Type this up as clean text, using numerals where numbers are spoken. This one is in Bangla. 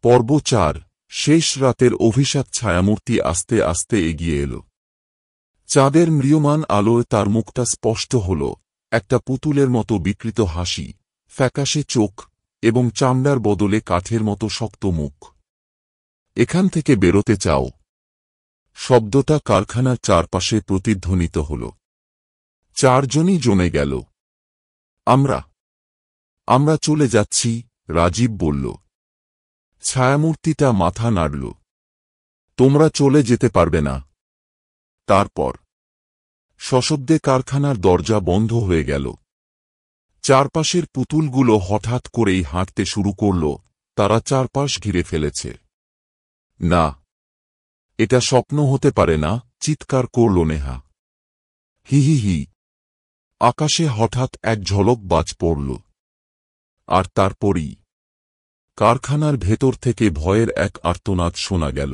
পর্ব ৪। শেষ রাতের অভিশাপ। ছায়ামূর্তি আস্তে আস্তে এগিয়ে এল। চাঁদের ম্রিয়মান আলোয় তার মুখটা স্পষ্ট হল, একটা পুতুলের মতো বিকৃত হাসি, ফ্যাকাশে চোখ এবং চামড়ার বদলে কাঠের মতো শক্ত মুখ। এখান থেকে বেরোতে চাও? শব্দটা কারখানার চারপাশে প্রতিধ্বনিত হল। চারজনই জমে গেল। আমরা চলে যাচ্ছি, রাজীব বলল। ছায়ামূর্তিটা মাথা নাড়ল। তোমরা চলে যেতে পারবে না। তারপর সশব্দে কারখানার দরজা বন্ধ হয়ে গেল। চারপাশের পুতুলগুলো হঠাৎ করেই হাঁটতে শুরু করল, তারা চারপাশ ঘিরে ফেলেছে। না, এটা স্বপ্ন হতে পারে না, চিৎকার করল নেহা। হি হি হি। আকাশে হঠাৎ এক ঝলক বাজ পড়ল। আর তারপরই কারখানার ভেতর থেকে ভয়ের এক আর্তনাদ শোনা গেল।